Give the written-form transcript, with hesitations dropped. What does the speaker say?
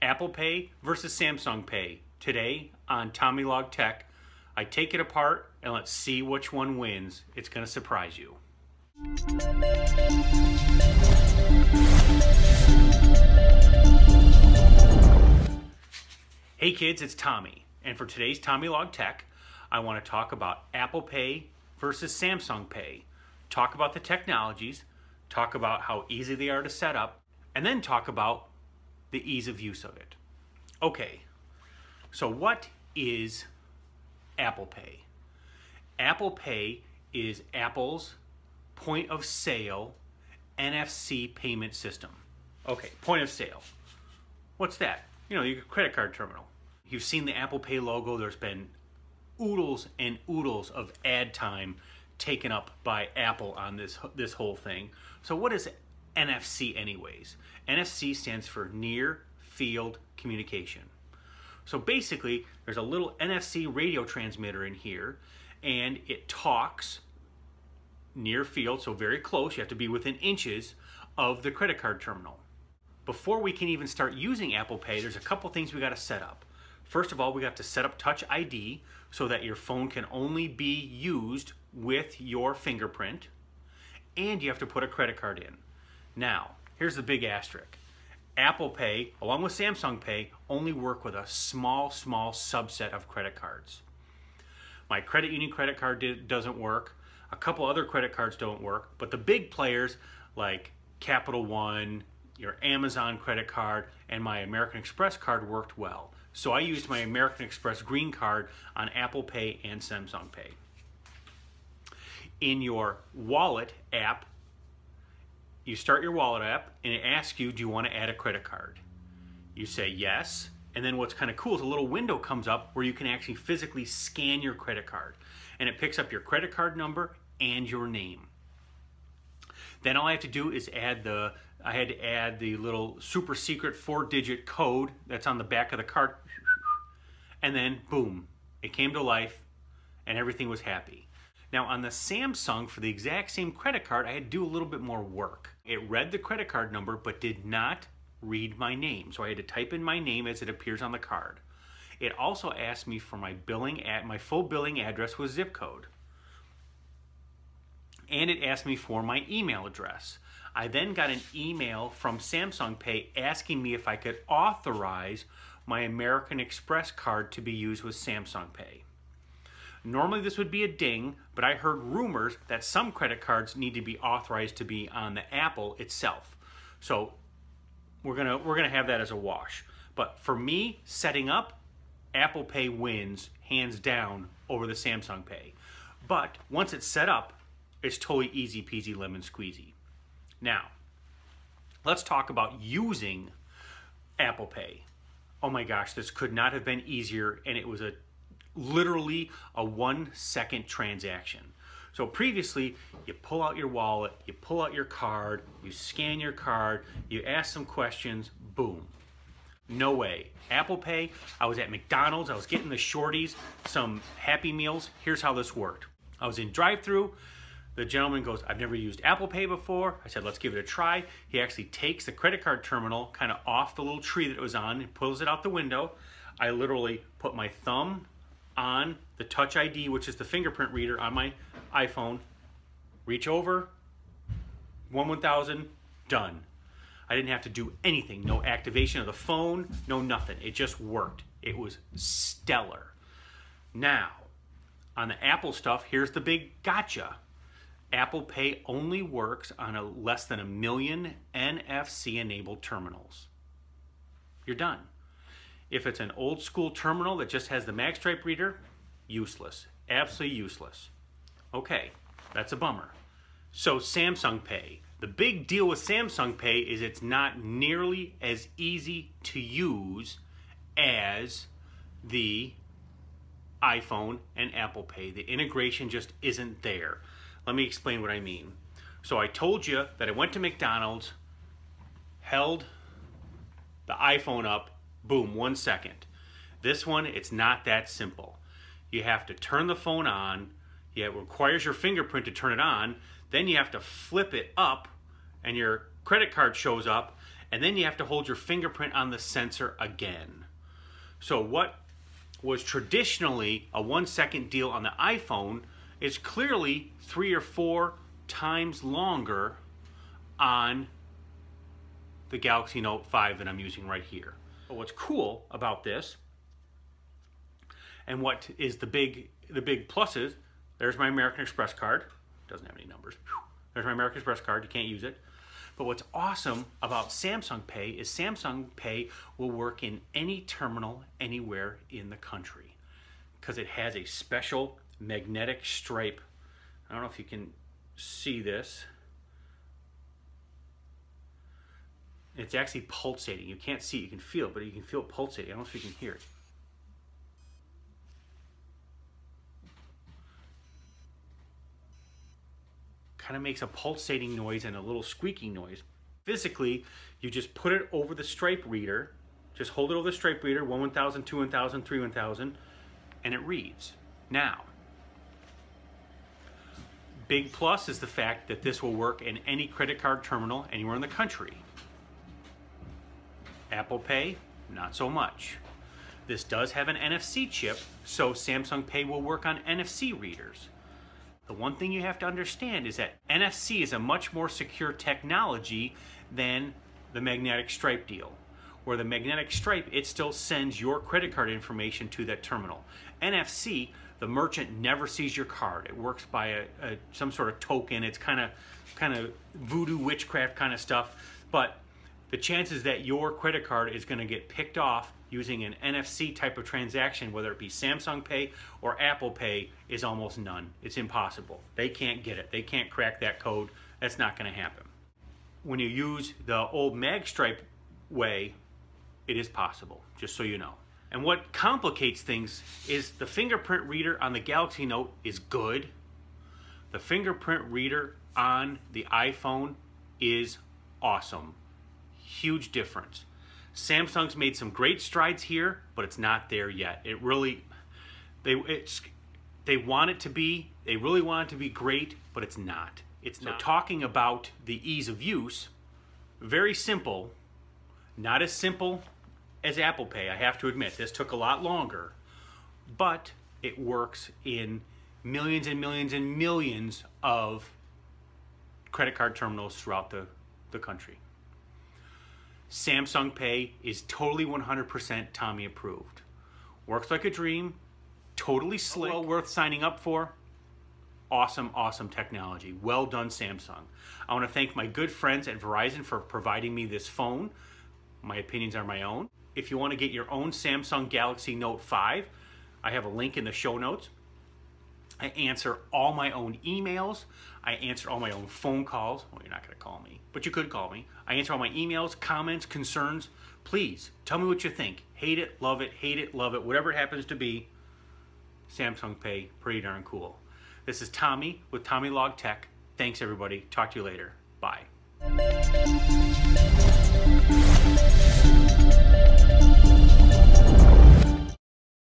Apple Pay versus Samsung Pay. Today on TommyLog Tech, I take it apart and let's see which one wins. It's going to surprise you. Hey kids, it's Tommy, and for today's TommyLog Tech, I want to talk about Apple Pay versus Samsung Pay, talk about the technologies, talk about how easy they are to set up, and then talk about the ease of use of it. Okay, so what is Apple Pay? Apple Pay is Apple's point of sale NFC payment system. Okay, point of sale. What's that? You know, your credit card terminal. You've seen the Apple Pay logo. There's been oodles and oodles of ad time taken up by Apple on this whole thing. So what is NFC anyways? NFC stands for Near Field Communication. So basically, there's a little NFC radio transmitter in here, and it talks near field, so very close. You have to be within inches of the credit card terminal. Before we can even start using Apple Pay, there's a couple things we got to set up. First of all, we got to set up Touch ID so that your phone can only be used with your fingerprint, and you have to put a credit card in. Now, here's the big asterisk. Apple Pay, along with Samsung Pay, only work with a small subset of credit cards. My credit union credit card doesn't work. A couple other credit cards don't work, but the big players like Capital One, your Amazon credit card, and my American Express card worked well. So I used my American Express Green Card on Apple Pay and Samsung Pay. In your wallet app, you start your wallet app and it asks you, do you want to add a credit card? You say yes, and then what's kind of cool is a little window comes up where you can actually physically scan your credit card, and it picks up your credit card number and your name. Then all I have to do is I had to add the little super secret 4-digit code that's on the back of the card, and then boom, it came to life and everything was happy. Now on the Samsung, for the exact same credit card, I had to do a little bit more work. It read the credit card number but did not read my name, so I had to type in my name as it appears on the card. It also asked me for my full billing address with zip code. And it asked me for my email address. I then got an email from Samsung Pay asking me if I could authorize my American Express card to be used with Samsung Pay. Normally this would be a ding, but I heard rumors that some credit cards need to be authorized to be on the Apple itself. So we're gonna have that as a wash. But for me, setting up, Apple Pay wins hands down over the Samsung Pay. But once it's set up, it's totally easy peasy lemon squeezy. Now, let's talk about using Apple Pay. Oh my gosh, this could not have been easier, and it was literally a 1-second transaction. So previously, you pull out your wallet, you pull out your card, you scan your card, you ask some questions, boom. No way. Apple Pay, I was at McDonald's, I was getting the shorties, some Happy Meals. Here's how this worked. I was in drive-thru. The gentleman goes, I've never used Apple Pay before. I said, let's give it a try. He actually takes the credit card terminal kind of off the little tree that it was on and pulls it out the window. I literally put my thumb on the Touch ID, which is the fingerprint reader on my iPhone, reach over, 1/1000, done. I didn't have to do anything, no activation of the phone, no nothing. It just worked. It was stellar. Now, on the Apple stuff, here's the big gotcha. Apple Pay only works on less than 1 million NFC-enabled terminals. You're done. If it's an old school terminal that just has the magstripe reader, useless, absolutely useless. Okay, that's a bummer. So Samsung Pay. The big deal with Samsung Pay is it's not nearly as easy to use as the iPhone and Apple Pay. The integration just isn't there. Let me explain what I mean. So I told you that I went to McDonald's, held the iPhone up, boom, 1 second. This one, it's not that simple. You have to turn the phone on. It requires your fingerprint to turn it on. Then you have to flip it up and your credit card shows up. and then you have to hold your fingerprint on the sensor again. So what was traditionally a 1 second deal on the iPhone is clearly 3 or 4 times longer on the Galaxy Note 5 that I'm using right here. But what's cool about this, and what is the big pluses, there's my American Express card. Doesn't have any numbers. There's my American Express card. You can't use it. But what's awesome about Samsung Pay is Samsung Pay will work in any terminal anywhere in the country because it has a special magnetic stripe. I don't know if you can see this. It's actually pulsating. You can't see it, you can feel it, but you can feel it pulsating. I don't know if you can hear it. Kind of makes a pulsating noise and a little squeaking noise. Physically, you just put it over the stripe reader, just hold it over the stripe reader, 1 1000, 2 1000, 3 1000, and it reads. Now, big plus is the fact that this will work in any credit card terminal anywhere in the country. Apple Pay, not so much. This does have an NFC chip, so Samsung Pay will work on NFC readers. The one thing you have to understand is that NFC is a much more secure technology than the magnetic stripe deal. Where the magnetic stripe, it still sends your credit card information to that terminal. NFC, the merchant never sees your card. It works by some sort of token. It's kind of voodoo witchcraft kind of stuff. But the chances that your credit card is going to get picked off using an NFC type of transaction, whether it be Samsung Pay or Apple Pay, is almost none. It's impossible. They can't get it. They can't crack that code. That's not going to happen. When you use the old mag stripe way, it is possible, just so you know. And what complicates things is the fingerprint reader on the Galaxy Note is good. The fingerprint reader on the iPhone is awesome. Huge difference. Samsung's made some great strides here, but it's not there yet. It really, they want it to be, they really want it to be great, but it's not. It's not. So talking about the ease of use, very simple, not as simple as Apple Pay, I have to admit. This took a lot longer, but it works in millions and millions and millions of credit card terminals throughout the country. Samsung Pay is totally 100% Tommy approved. Works like a dream, totally slick, well worth signing up for. Awesome, awesome technology. Well done, Samsung. I want to thank my good friends at Verizon for providing me this phone. My opinions are my own. If you want to get your own Samsung Galaxy Note 5, I have a link in the show notes. I answer all my own emails. I answer all my own phone calls. Well, you're not going to call me, but you could call me. I answer all my emails, comments, concerns. Please, tell me what you think. Hate it, love it, love it. Whatever it happens to be, Samsung Pay, pretty darn cool. This is Tommy with TommyLog Tech. Thanks, everybody. Talk to you later. Bye.